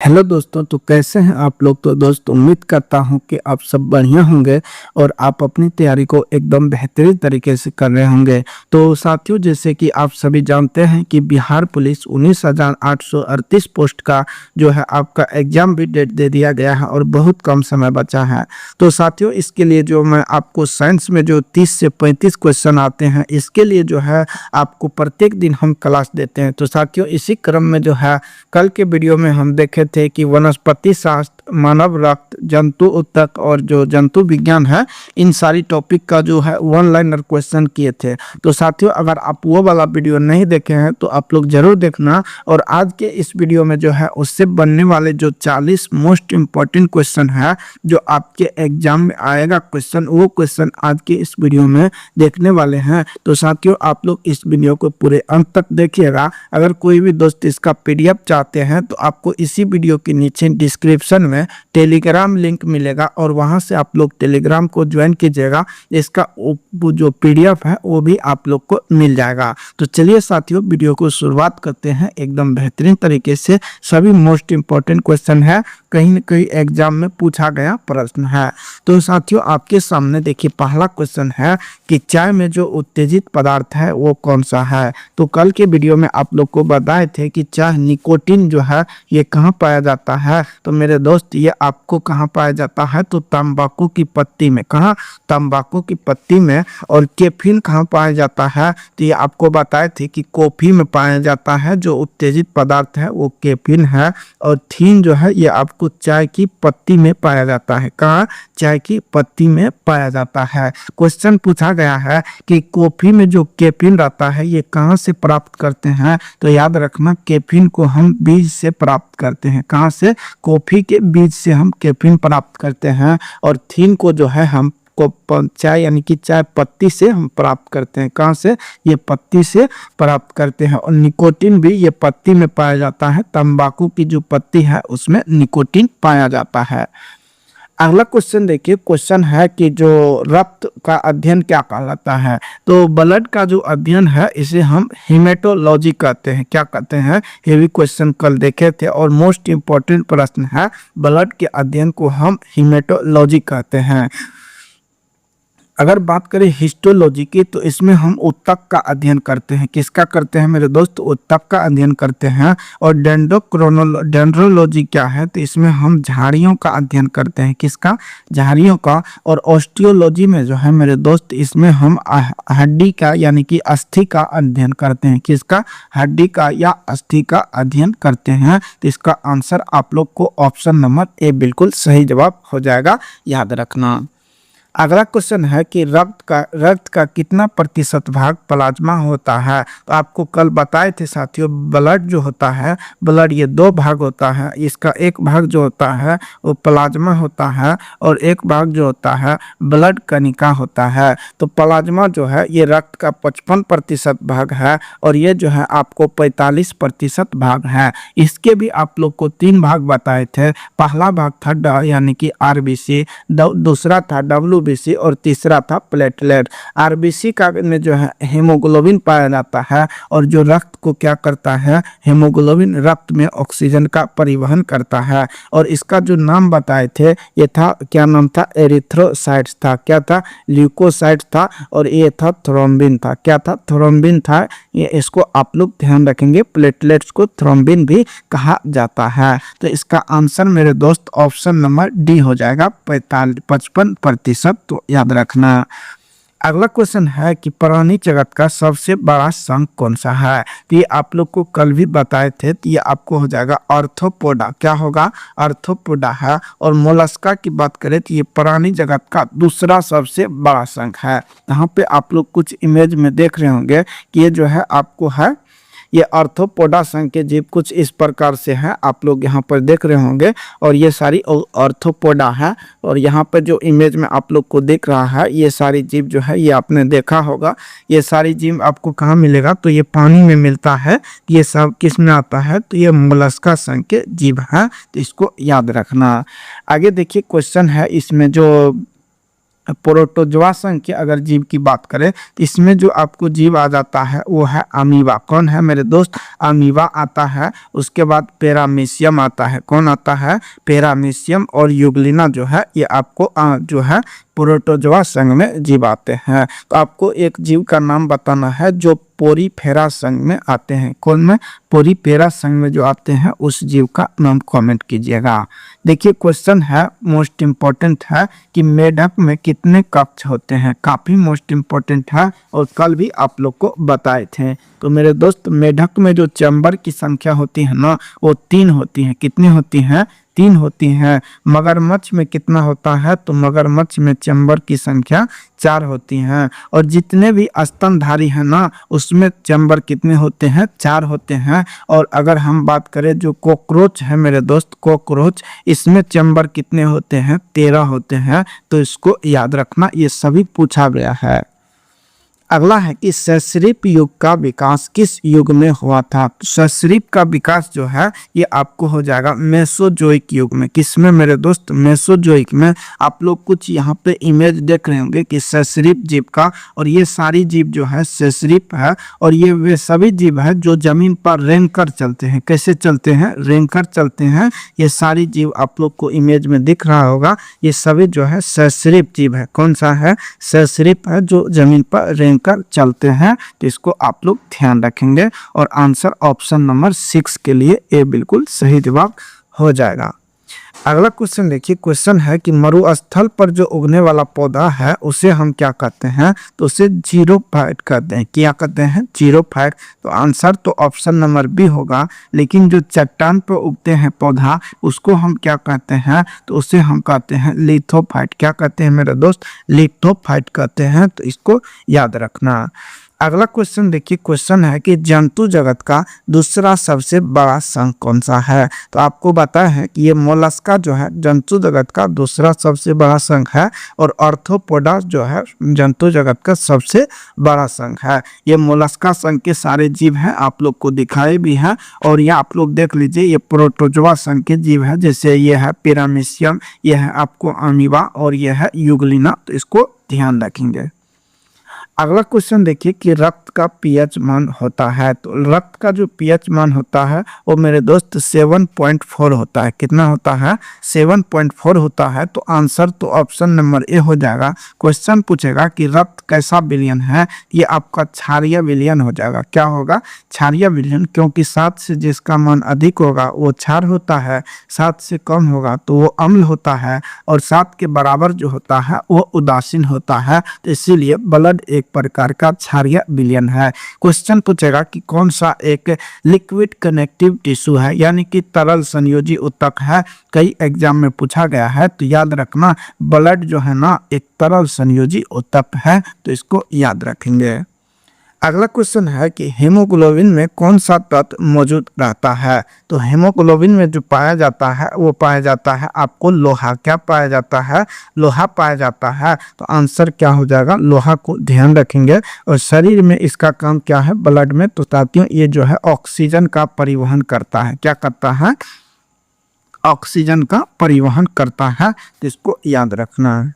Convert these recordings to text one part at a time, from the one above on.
Hello दोस्तों, तो कैसे हैं आप लोग। तो दोस्तों उम्मीद करता हूं कि आप सब बढ़िया होंगे और आप अपनी तैयारी को एकदम बेहतरीन तरीके से कर रहे होंगे। तो साथियों, जैसे कि आप सभी जानते हैं कि बिहार पुलिस 19,838 पोस्ट का जो है आपका एग्जाम भी डेट दे दिया गया है और बहुत कम समय बचा है। तो साथियों, इसके लिए जो मैं आपको साइंस में जो 30 से 35 क्वेश्चन आते हैं, इसके लिए जो है आपको प्रत्येक दिन हम क्लास देते हैं। तो साथियों, इसी क्रम में जो है कल के वीडियो में हम देखे थे कि वनस्पति शास्त्र, मानव रक्त, जंतु ऊतक और जो जंतु विज्ञान है, इन सारी टॉपिक का जो है वन लाइनर क्वेश्चन किए थे। तो साथियों, अगर आप वो वाला वीडियो नहीं देखे हैं तो आप लोग जरूर देखना। और आज के इस वीडियो में जो है उससे बनने वाले जो 40 मोस्ट इंपॉर्टेंट क्वेश्चन है जो आपके एग्जाम में आएगा क्वेश्चन, वो क्वेश्चन आज के इस वीडियो में देखने वाले हैं। तो साथियों, आप लोग इस वीडियो को पूरे अंत तक देखिएगा। अगर कोई भी दोस्त इसका पीडीएफ चाहते हैं तो आपको इसी वीडियो के नीचे डिस्क्रिप्शन में टेलीग्राम लिंक मिलेगा और वहां से आप लोग टेलीग्राम को ज्वाइन कीजिएगा। इसका जो पीडीएफ है वो भी आप लोग को मिल जाएगा। तो चलिए साथियों, वीडियो को शुरुआत करते हैं एकदम बेहतरीन तरीके से। सभी मोस्ट इंपॉर्टेंट क्वेश्चन है, कहीं न कहीं एग्जाम में पूछा गया प्रश्न है। तो साथियों, आपके सामने देखिए पहला क्वेश्चन है कि चाय में जो उत्तेजित पदार्थ है वो कौन सा है। तो कल के वीडियो में आप लोग को बताए थे कि चाय निकोटीन जो है ये कहाँ पाया जाता है। तो मेरे दोस्त, ये आपको कहाँ पाया जाता है, तो तंबाकू की पत्ती में। कहाँ? तंबाकू की पत्ती में। और कैफीन कहाँ पाया जाता है, तो ये आपको बताए थे कि कॉफी में पाया जाता है। जो उत्तेजित पदार्थ है वो कैफीन है। और थीन जो है ये आपको चाय की पत्ती में पाया जाता है। कहाँ? चाय की पत्ती में पाया जाता है। क्वेश्चन पूछा गया है कि कॉफी में जो कैफीन रहता है ये कहाँ से प्राप्त करते हैं। तो याद रखना, कैफीन को हम बीज से प्राप्त करते हैं। कहाँ से? कॉफी के बीज से हम कैफीन प्राप्त करते हैं। और थीन को जो है हम चाय यानी कि चाय पत्ती से हम प्राप्त करते हैं। कहाँ से? ये पत्ती से प्राप्त करते हैं। और निकोटीन भी ये पत्ती में पाया जाता है। तंबाकू की जो पत्ती है उसमें निकोटीन पाया जाता है। अगला क्वेश्चन देखिए, क्वेश्चन है कि जो रक्त का अध्ययन क्या कहलाता है। तो ब्लड का जो अध्ययन है इसे हम हेमेटोलॉजी कहते हैं। क्या कहते हैं? ये भी क्वेश्चन कल देखे थे और मोस्ट इम्पोर्टेंट प्रश्न है। ब्लड के अध्ययन को हम हेमेटोलॉजी कहते हैं। अगर बात करें हिस्टोलॉजी की, तो इसमें हम ऊतक का अध्ययन करते हैं। किसका करते हैं मेरे दोस्त? ऊतक का अध्ययन करते हैं। और डेंड्रोलॉजी क्या है, तो इसमें हम झाड़ियों का अध्ययन करते हैं। किसका? झाड़ियों का। और ऑस्टियोलॉजी में जो है मेरे दोस्त, इसमें हम हड्डी का यानी कि अस्थि का अध्ययन करते हैं। किसका? हड्डी का या अस्थि का अध्ययन करते हैं। तो इसका आंसर आप लोग को ऑप्शन नंबर ए बिल्कुल सही जवाब हो जाएगा, याद रखना। अगला क्वेश्चन है कि रक्त का कितना प्रतिशत भाग प्लाज्मा होता है। तो आपको कल बताए थे साथियों, ब्लड जो होता है, ब्लड ये दो भाग होता है। इसका एक भाग जो होता है वो प्लाज्मा होता है और एक भाग जो होता है ब्लड कणिका होता है। तो प्लाज्मा जो है ये रक्त का 55% भाग है और ये जो है आपको 45% भाग है। इसके भी आप लोग को 3 भाग बताए थे। पहला भाग था यानी कि आरबीसी, दूसरा था डब्ल्यूबीसी और तीसरा था प्लेटलेट। आरबीसी का में जो है हेमोग्लोबिन पाया जाता है और जो रक्त को क्या करता है, हेमोग्लोबिन रक्त में ऑक्सीजन का परिवहन करता है। और इसका जो नाम बताए थे ये था, क्या नाम था? एरिथ्रोसाइट्स था। क्या था? ल्यूकोसाइट था। और ये था थ्रोम्बिन था। क्या था? थ्रोम्बिन था। ये इसको आप लोग ध्यान रखेंगे, प्लेटलेट्स को थ्रोम्बिन भी कहा जाता है। तो इसका आंसर मेरे दोस्त ऑप्शन नंबर डी हो जाएगा, 55%। तो याद रखना। अगला क्वेश्चन है कि प्राणी जगत का सबसे बड़ा संघ कौन सा है। तो ये आप लोग को कल भी बताए थे। तो ये आपको हो जाएगा आर्थ्रोपोडा। क्या होगा? आर्थ्रोपोडा है। और मोलस्का की बात करें तो ये प्राणी जगत का दूसरा सबसे बड़ा संघ है। यहाँ पे आप लोग कुछ इमेज में देख रहे होंगे कि ये जो है आपको है, ये आर्थ्रोपोडा संघ के जीव कुछ इस प्रकार से हैं। आप लोग यहाँ पर देख रहे होंगे और ये सारी आर्थ्रोपोडा है। और यहाँ पर जो इमेज में आप लोग को दिख रहा है ये सारी जीव जो है ये आपने देखा होगा। ये सारी जीव आपको कहाँ मिलेगा, तो ये पानी में मिलता है। ये सब किस में आता है, तो ये मोलस्का संघ के जीव हैं। तो इसको याद रखना। आगे देखिए क्वेश्चन है, इसमें जो प्रोटोजोआ संघ के अगर जीव की बात करें तो इसमें जो आपको जीव आ जाता है वो है अमीबा। कौन है मेरे दोस्त? अमीबा आता है। उसके बाद पैरामीशियम आता है। कौन आता है? पैरामीशियम और यूग्लिना जो है ये आपको जो है प्रोटोजोआ संघ में जीव आते हैं। तो आपको एक जीव का नाम बताना है जो पोरीफेरा संघ में आते हैं। कौन में? पोरीफेरा संघ में जो आते हैं उस जीव का नाम कमेंट कीजिएगा। देखिए क्वेश्चन है, मोस्ट इम्पोर्टेंट है कि मेढक में कितने कक्ष होते हैं। काफी मोस्ट इम्पोर्टेंट है और कल भी आप लोग को बताए थे। तो मेरे दोस्त मेढक में जो चैम्बर की संख्या होती है ना वो 3 होती है। कितनी होती हैं? 3 होती हैं। मगरमच्छ में कितना होता है? तो मगरमच्छ में चैम्बर की संख्या 4 होती हैं। और जितने भी स्तनधारी हैं ना उसमें चैम्बर कितने होते हैं? 4 होते हैं। और अगर हम बात करें जो कॉकरोच है मेरे दोस्त, कॉकरोच, इसमें चैम्बर कितने होते हैं? 13 होते हैं। तो इसको याद रखना, ये सभी पूछा गया है। अगला है कि सरीसृप युग का विकास किस युग में हुआ था। तो सरीसृप का विकास जो है ये आपको हो जाएगा मेसोजोइक युग में। किसमें मेरे दोस्त? मेसोजोइक में। आप लोग कुछ यहाँ पे इमेज देख रहे होंगे कि सरीसृप जीव का, और ये सारी जीव जो है सरीसृप है। और ये वे सभी जीव है जो जमीन पर रेंग कर चलते हैं। कैसे चलते हैं? रेंग कर चलते हैं। ये सारी जीव आप लोग को इमेज में दिख रहा होगा, ये सभी जो है सरीसृप जीव है। कौन सा है? सरीसृप है जो जमीन पर रेंग कर चलते हैं। तो इसको आप लोग ध्यान रखेंगे और आंसर ऑप्शन नंबर 6 के लिए ए बिल्कुल सही जवाब हो जाएगा। अगला क्वेश्चन देखिए, क्वेश्चन है कि मरुस्थल पर जो उगने वाला पौधा है उसे हम क्या कहते हैं? तो उसे जीरोफाइट कहते हैं। क्या कहते हैं? जीरोफाइट। तो आंसर तो ऑप्शन नंबर बी होगा। लेकिन जो चट्टान पर उगते हैं पौधा उसको हम क्या कहते हैं? तो उसे हम कहते हैं लिथोफाइट। क्या कहते हैं मेरे दोस्त? लिथोफाइट कहते हैं। तो इसको याद रखना। अगला क्वेश्चन देखिए, क्वेश्चन है कि जंतु जगत का दूसरा सबसे बड़ा संघ कौन सा है। तो आपको बताया है कि ये मोलस्का जो है जंतु जगत का दूसरा सबसे बड़ा संघ है। और आर्थ्रोपोडा जो है जंतु जगत का सबसे बड़ा संघ है। ये मोलस्का संघ के सारे जीव हैं, आप लोग को दिखाए भी हैं। और ये आप लोग देख लीजिए, ये प्रोटोजोआ संघ के जीव है। जैसे ये है पैरामीशियम, ये है आपको अमीबा और ये है यूग्लिना। तो इसको ध्यान रखेंगे। अगला क्वेश्चन देखिए कि रक्त का पीएच मान होता है। तो रक्त का जो पीएच मान होता है वो मेरे दोस्त 7.4 होता है। कितना होता है? 7.4 होता है। तो आंसर तो ऑप्शन नंबर ए हो जाएगा। क्वेश्चन पूछेगा कि रक्त कैसा विलयन है, ये आपका क्षारीय विलयन हो जाएगा। क्या होगा? क्षारीय विलयन, क्योंकि 7 से जिसका मान अधिक होगा वो क्षार होता है, 7 से कम होगा तो वो अम्ल होता है, और 7 के बराबर जो होता है वो उदासीन होता है। तो इसीलिए ब्लड एक प्रकार का क्षारीय विलयन है। क्वेश्चन पूछेगा कि कौन सा एक लिक्विड कनेक्टिव टिश्यू है, यानी कि तरल संयोजी ऊतक है। कई एग्जाम में पूछा गया है। तो याद रखना, ब्लड जो है ना एक तरल संयोजी ऊतक है। तो इसको याद रखेंगे। अगला क्वेश्चन है कि हीमोग्लोबिन में कौन सा तत्व मौजूद रहता है। तो हीमोग्लोबिन में जो पाया जाता है वो पाया जाता है आपको लोहा। क्या पाया जाता है? लोहा पाया जाता है। तो आंसर क्या हो जाएगा? लोहा को ध्यान रखेंगे। और शरीर में इसका काम क्या है? ब्लड में। तो साथियों ये जो है ऑक्सीजन का परिवहन करता है। क्या करता है? ऑक्सीजन का परिवहन करता है। तो इसको याद रखना है।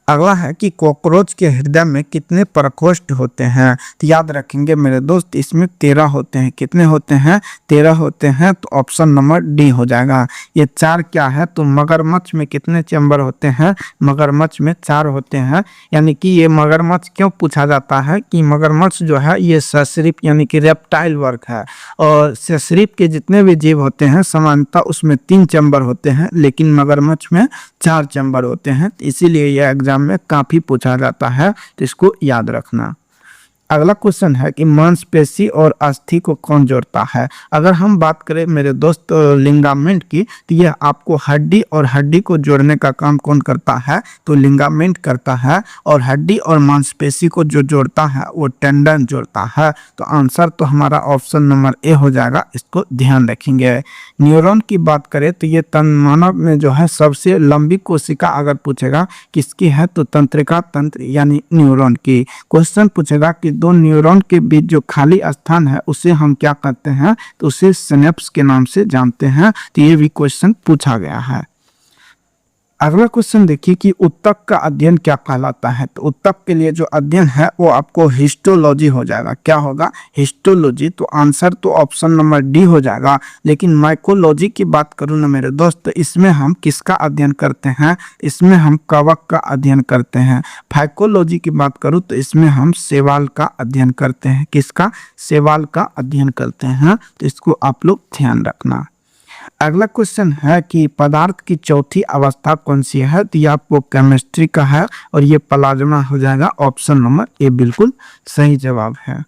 अगला है कि कॉकरोच के हृदय में कितने प्रकोष्ठ होते हैं। तो याद रखेंगे मेरे दोस्त, इसमें 13 होते हैं। कितने होते हैं? 13 होते हैं। तो ऑप्शन नंबर डी हो जाएगा। ये 4 क्या है? तो मगरमच्छ में कितने चैम्बर होते हैं? मगरमच्छ में 4 होते हैं। यानी कि ये मगरमच्छ क्यों पूछा जाता है कि मगरमच्छ जो है ये सरीसृप यानी कि रेप्टाइल वर्ग है। और सरीसृप के जितने भी जीव होते हैं सामान्यतः उसमें 3 चैम्बर होते हैं, लेकिन मगरमच्छ में 4 चैम्बर होते हैं। इसीलिए यह एग्जाम में काफी पूछा जाता है। तो इसको याद रखना। अगला क्वेश्चन है कि मांसपेशी और अस्थि को कौन जोड़ता है। अगर हम बात करें मेरे दोस्त लिगामेंट की, तो यह आपको हड्डी और हड्डी को जोड़ने का काम कौन करता है? तो लिगामेंट करता है। और हड्डी और मांसपेशी को जो जोड़ता है वो टेंडन जोड़ता है। तो आंसर तो हमारा ऑप्शन नंबर ए हो जाएगा। इसको ध्यान रखेंगे। न्यूरॉन की बात करें तो ये तन मानव में जो है सबसे लंबी कोशिका अगर पूछेगा किसकी है, तो तंत्रिका तंत्र यानी न्यूरॉन की। क्वेश्चन पूछेगा कि 2 न्यूरॉन के बीच जो खाली स्थान है उसे हम क्या कहते हैं? तो उसे सिनेप्स के नाम से जानते हैं। तो ये भी क्वेश्चन पूछा गया है। अगला क्वेश्चन देखिए कि उत्तक का अध्ययन क्या कहलाता है। तो उत्तक के लिए जो अध्ययन है वो आपको हिस्टोलॉजी हो जाएगा। क्या होगा? हिस्टोलॉजी। तो आंसर तो ऑप्शन नंबर डी हो जाएगा। लेकिन माइकोलॉजी की बात करूँ ना मेरे दोस्त, तो इसमें हम किसका अध्ययन करते हैं? इसमें हम कवक का अध्ययन करते हैं। फाइकोलॉजी की बात करूँ तो इसमें हम शैवाल का अध्ययन करते हैं। किसका? शैवाल का अध्ययन करते हैं। तो इसको आप लोग ध्यान रखना। अगला क्वेश्चन है कि पदार्थ की चौथी अवस्था कौन सी है? तो ये आपको केमिस्ट्री का है और ये प्लाज्मा हो जाएगा। ऑप्शन नंबर ए बिल्कुल सही जवाब है।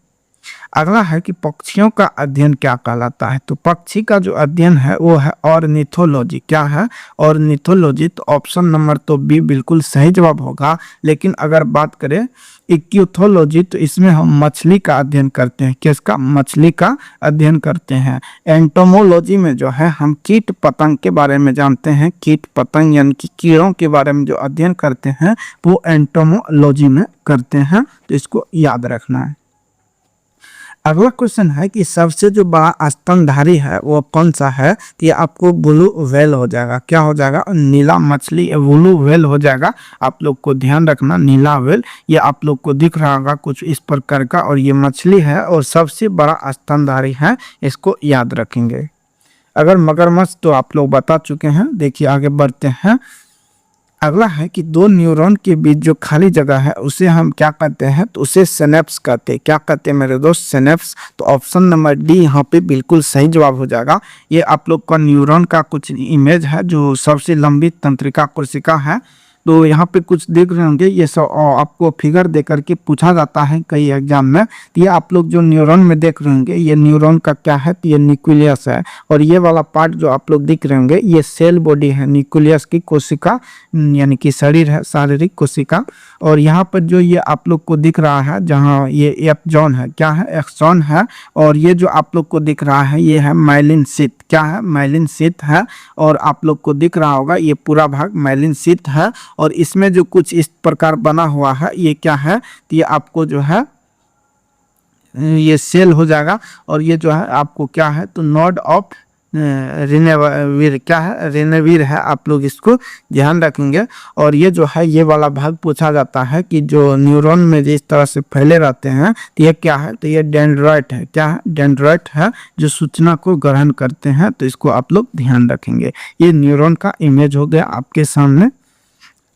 अगला है कि पक्षियों का अध्ययन क्या कहलाता है? तो पक्षी का जो अध्ययन है वो है ऑर्निथोलॉजी। क्या है? ऑर्निथोलॉजी। तो ऑप्शन नंबर तो बी बिल्कुल सही जवाब होगा। लेकिन अगर बात करें इक्यूथोलॉजी, तो इसमें हम मछली का अध्ययन करते हैं। किसका? मछली का अध्ययन करते हैं। एंटोमोलॉजी में जो है हम कीट पतंग के बारे में जानते हैं। कीट पतंग यानी कि कीड़ों के बारे में जो अध्ययन करते हैं वो एंटोमोलॉजी में करते हैं। तो इसको याद रखना है। अगला क्वेश्चन है कि सबसे जो बड़ा स्तनधारी है वो कौन सा है? तो ये आपको ब्लू व्हेल हो जाएगा। क्या हो जाएगा? नीला मछली ब्लू व्हेल हो जाएगा। आप लोग को ध्यान रखना, नीला व्हेल ये आप लोग को दिख रहा होगा कुछ इस प्रकार का, और ये मछली है और सबसे बड़ा स्तनधारी है। इसको याद रखेंगे। अगर मगरमच्छ तो आप लोग बता चुके हैं। देखिए आगे बढ़ते हैं। अगला है कि दो न्यूरॉन के बीच जो खाली जगह है उसे हम क्या कहते हैं? तो उसे सिनेप्स कहते हैं। क्या कहते हैं मेरे दोस्त? सिनेप्स। तो ऑप्शन नंबर डी यहाँ पे बिल्कुल सही जवाब हो जाएगा। ये आप लोग का न्यूरॉन का कुछ इमेज है जो सबसे लंबी तंत्रिका कोशिका है। तो यहाँ पे कुछ देख रहे होंगे, ये सब आपको फिगर दे करके पूछा जाता है कई एग्जाम में। तो ये आप लोग जो न्यूरॉन में देख रहे होंगे ये न्यूरॉन का क्या है? तो ये न्यूक्लियस है। और ये वाला पार्ट जो आप लोग दिख रहे होंगे ये सेल बॉडी है, न्यूक्लियस की कोशिका यानी कि शरीर है, शारीरिक कोशिका। और यहाँ पर जो ये आप लोग को दिख रहा है जहाँ ये एक्सॉन है, क्या है? एक्सॉन है। और ये जो आप लोग को दिख रहा है ये है माइलिन शीथ। क्या है? माइलिन शीथ है। और आप लोग को दिख रहा होगा ये पूरा भाग माइलिन शीथ है। और इसमें जो कुछ इस प्रकार बना हुआ है ये क्या है? तो ये आपको जो है ये सेल हो जाएगा। और ये जो है आपको क्या है? तो नोड ऑफ रिनेवीर। क्या है? रिनेवीर है। आप लोग इसको ध्यान रखेंगे। और ये जो है ये वाला भाग पूछा जाता है कि जो न्यूरॉन में जिस तरह से फैले रहते हैं तो ये क्या है? तो ये डेंड्राइट है। क्या है? डेंड्राइट है जो सूचना को ग्रहण करते हैं। तो इसको आप लोग ध्यान रखेंगे। ये न्यूरॉन का इमेज हो गया आपके सामने।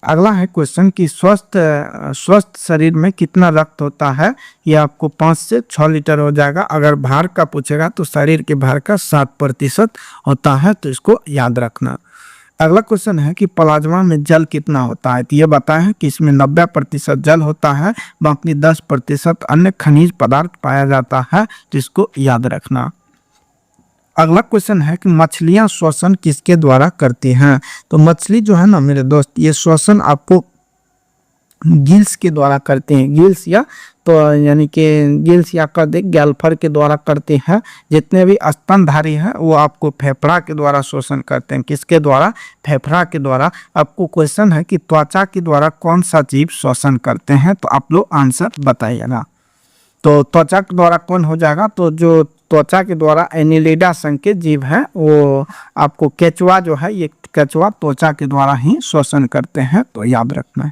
अगला है क्वेश्चन कि स्वस्थ शरीर में कितना रक्त होता है? ये आपको 5 से 6 लीटर हो जाएगा। अगर भार का पूछेगा तो शरीर के भार का 7% होता है। तो इसको याद रखना। अगला क्वेश्चन है कि प्लाज्मा में जल कितना होता है? तो ये बताया है कि इसमें 90% जल होता है, बाकी 10% अन्य खनिज पदार्थ पाया जाता है। तो इसको याद रखना। अगला क्वेश्चन है कि मछलियां श्वसन किसके द्वारा करती हैं? तो मछली जो है ना मेरे दोस्त ये श्वसन आपको गिल्स के द्वारा करते हैं। गिल्स या तो यानी कि गिल्स या कर दे गैल्फर के द्वारा करते हैं। जितने भी स्तनधारी हैं वो आपको फेफड़ा के द्वारा श्वसन करते हैं। किसके द्वारा? फेफड़ा के द्वारा। आपको क्वेश्चन है कि त्वचा के द्वारा कौन सा जीव श्वसन करते हैं? तो आप लोग आंसर बताइएगा। तो त्वचा के द्वारा कौन हो जाएगा? तो जो त्वचा के द्वारा एनिलिडा संघ के जीव है वो आपको केचुआ जो है, ये केचुआ त्वचा के द्वारा ही श्वसन करते हैं। तो याद रखना है।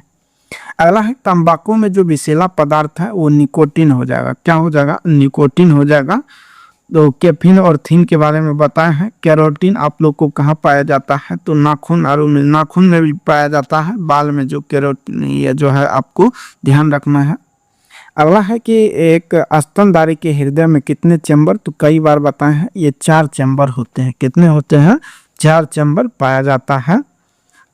अगला है तंबाकू में जो विषैला पदार्थ है वो निकोटीन हो जाएगा। क्या हो जाएगा? निकोटीन हो जाएगा। तो कैफीन और थीन के बारे में बताए हैं। कैरोटीन आप लोग को कहाँ पाया जाता है? तो नाखून और नाखून में भी पाया जाता है। बाल में जो कैरोटीन ये जो है आपको ध्यान रखना है। अगला है कि एक स्तनधारी के हृदय में कितने चैम्बर? तो कई बार बताए हैं ये 4 चैम्बर होते हैं। कितने होते हैं? 4 चैम्बर पाया जाता है।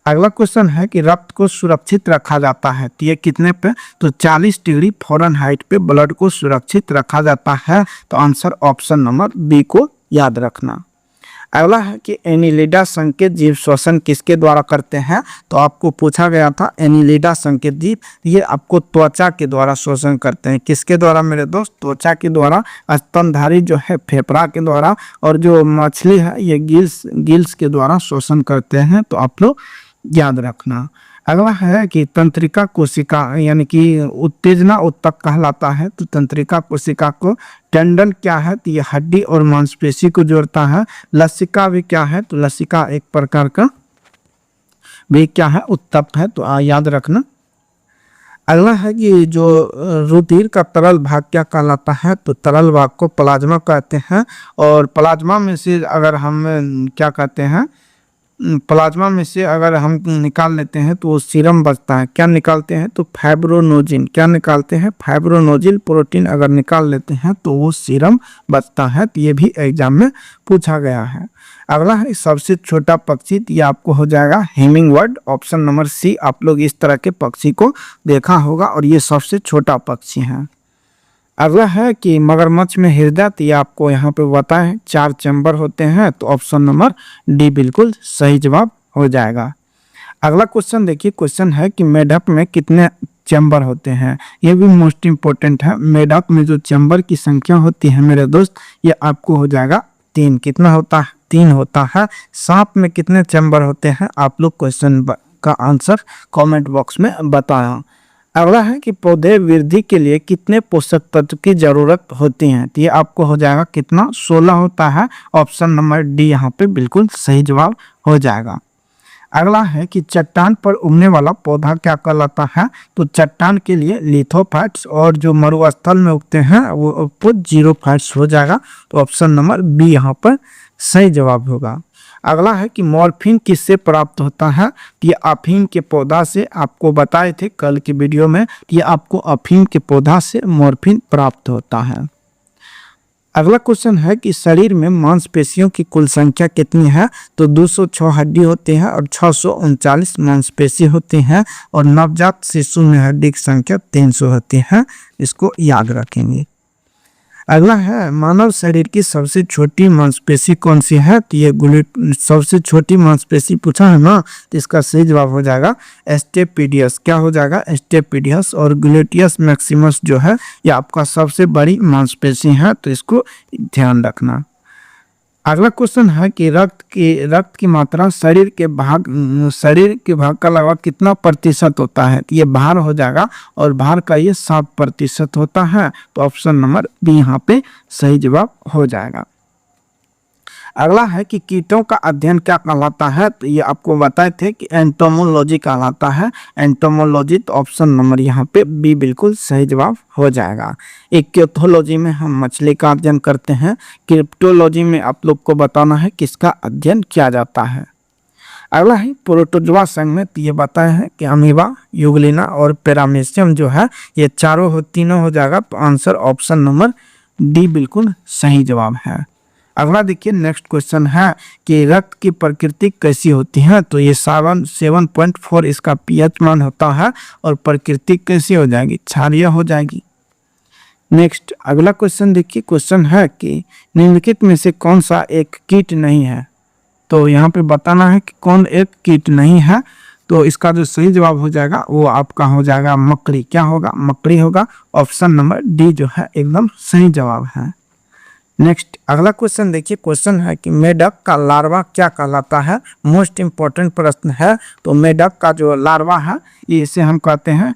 अगला क्वेश्चन है कि रक्त को सुरक्षित रखा जाता है। तो ये कितने पे? तो 40 डिग्री फ़ारेनहाइट पे ब्लड को सुरक्षित रखा जाता है। तो आंसर ऑप्शन नंबर बी को याद रखना। अगला है कि एनिलिडा संकेत जीव श्वसन किसके द्वारा करते हैं? तो आपको पूछा गया था एनिलिडा संकेत जीव ये आपको त्वचा के द्वारा श्वसन करते हैं। किसके द्वारा मेरे दोस्त? त्वचा के द्वारा। स्तनधारी जो है फेफड़ा के द्वारा। और जो मछली है ये गिल्स के द्वारा श्वसन करते हैं। तो आप लोग याद रखना। अगला है कि तंत्रिका कोशिका यानी कि उत्तेजना उत्तक कहलाता है। तो तंत्रिका कोशिका को टेंडन क्या है? तो ये हड्डी और मांसपेशी को जोड़ता है। लसिका भी क्या है? तो लसिका एक प्रकार का भी क्या है, उत्तप्त है, तो याद रखना। अगला है कि जो रुधिर का तरल भाग क्या कहलाता है, तो तरल भाग को प्लाज्मा कहते हैं। और प्लाज्मा में से अगर हम क्या कहते हैं, प्लाज्मा में से अगर हम निकाल लेते हैं तो वो सीरम बचता है। क्या निकालते हैं, तो फाइब्रोनोजिन। क्या निकालते हैं, फाइब्रोनोजिन प्रोटीन अगर निकाल लेते हैं तो वो सीरम बचता है। तो ये भी एग्जाम में पूछा गया है। अगला है सबसे छोटा पक्षी, तो ये आपको हो जाएगा hummingbird, option number C. आप लोग इस तरह के पक्षी को देखा होगा और ये सबसे छोटा पक्षी है। अगला है कि मगरमच्छ में हृदय, तो ये आपको यहाँ पे बताएं 4 चैम्बर होते हैं, तो ऑप्शन नंबर डी बिल्कुल सही जवाब हो जाएगा। अगला क्वेश्चन देखिए, क्वेश्चन है कि मेढक में कितने चैम्बर होते हैं। ये भी मोस्ट इंपॉर्टेंट है। मेढक में जो चैम्बर की संख्या होती है मेरे दोस्त, ये आपको हो जाएगा 3। कितना होता है, 3 होता है। सांप में कितने चैम्बर होते हैं, आप लोग क्वेश्चन का आंसर कमेंट बॉक्स में बताया। अगला है कि पौधे वृद्धि के लिए कितने पोषक तत्व की जरूरत होती है, तो ये आपको हो जाएगा कितना, 16 होता है। ऑप्शन नंबर डी यहाँ पे बिल्कुल सही जवाब हो जाएगा। अगला है कि चट्टान पर उगने वाला पौधा क्या कहलाता है, तो चट्टान के लिए लिथोफाइट्स, और जो मरुस्थल में उगते हैं वो जीरोफाइट्स हो जाएगा। तो ऑप्शन नंबर बी यहाँ पर सही जवाब होगा। अगला है कि मॉर्फिन किससे प्राप्त होता है, तो ये अफीम के पौधा से। आपको बताए थे कल की वीडियो में, ये आपको अफीम के पौधा से मॉर्फिन प्राप्त होता है। अगला क्वेश्चन है कि शरीर में मांसपेशियों की कुल संख्या कितनी है, तो 206 हड्डी होती है और 639 मांसपेशी होती हैं। और नवजात शिशु में हड्डी की संख्या 300 होती है, इसको याद रखेंगे। अगला है मानव शरीर की सबसे छोटी मांसपेशी कौन सी है, तो ये सबसे छोटी मांसपेशी पूछा है ना, तो इसका सही जवाब हो जाएगा स्टेपिडियस। क्या हो जाएगा, स्टेपिडियस। और ग्लूटियस मैक्सिमस जो है ये आपका सबसे बड़ी मांसपेशी है, तो इसको ध्यान रखना। अगला क्वेश्चन है कि रक्त की मात्रा शरीर के भाग का लगभग कितना प्रतिशत होता है, तो ये भार हो जाएगा। और भार का ये 7% होता है, तो ऑप्शन नंबर बी यहाँ पे सही जवाब हो जाएगा। अगला है कि कीटों का अध्ययन क्या कहलाता है, तो ये आपको बताए थे कि एंटोमोलॉजी कहलाता है। एंटोमोलॉजी, तो ऑप्शन नंबर यहाँ पे बी बिल्कुल सही जवाब हो जाएगा। इक्योथोलॉजी में हम मछली का अध्ययन करते हैं। क्रिप्टोलॉजी में आप लोग को बताना है किसका अध्ययन किया जाता है। अगला है प्रोटोजोआ संघ में, तो ये बताए हैं कि अमीबा, यूग्लिना और पैरामीशियम जो है ये तीनों हो जाएगा। तो आंसर ऑप्शन नंबर डी बिल्कुल सही जवाब है। अगला देखिए नेक्स्ट क्वेश्चन है कि रक्त की प्रकृति कैसी होती है, तो ये 7.4 इसका पीएच मान होता है। और प्रकृति कैसी हो जाएगी, क्षारीय हो जाएगी। नेक्स्ट अगला क्वेश्चन देखिए, क्वेश्चन है कि निम्नलिखित में से कौन सा एक कीट नहीं है, तो यहाँ पे बताना है कि कौन एक कीट नहीं है। तो इसका जो सही जवाब हो जाएगा वो आपका हो जाएगा मकड़ी। क्या होगा, मकड़ी होगा। ऑप्शन नंबर डी जो है एकदम सही जवाब है। नेक्स्ट अगला क्वेश्चन देखिए, क्वेश्चन है कि मेढक का लार्वा क्या कहलाता है। मोस्ट इंपॉर्टेंट प्रश्न है। तो मेढक का जो लार्वा है इसे हम कहते हैं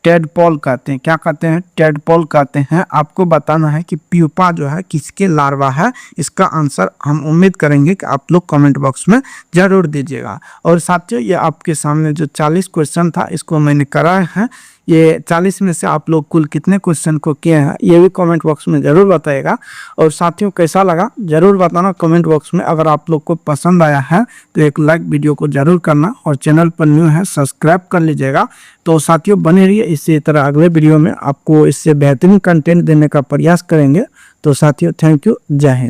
टेडपोल कहते हैं। क्या कहते हैं, टेडपोल कहते हैं। आपको बताना है कि प्यूपा जो है किसके लार्वा है। इसका आंसर हम उम्मीद करेंगे कि आप लोग कमेंट बॉक्स में जरूर दीजिएगा। और साथियों ये आपके सामने जो 40 क्वेश्चन था इसको मैंने कराया है। ये 40 में से आप लोग कुल कितने क्वेश्चन को किए हैं ये भी कमेंट बॉक्स में ज़रूर बताइएगा। और साथियों कैसा लगा ज़रूर बताना कमेंट बॉक्स में। अगर आप लोग को पसंद आया है तो एक लाइक वीडियो को ज़रूर करना, और चैनल पर न्यू है सब्सक्राइब कर लीजिएगा। तो साथियों बने रहिए, इसी तरह अगले वीडियो में आपको इससे बेहतरीन कंटेंट देने का प्रयास करेंगे। तो साथियों थैंक यू, जय हिंद।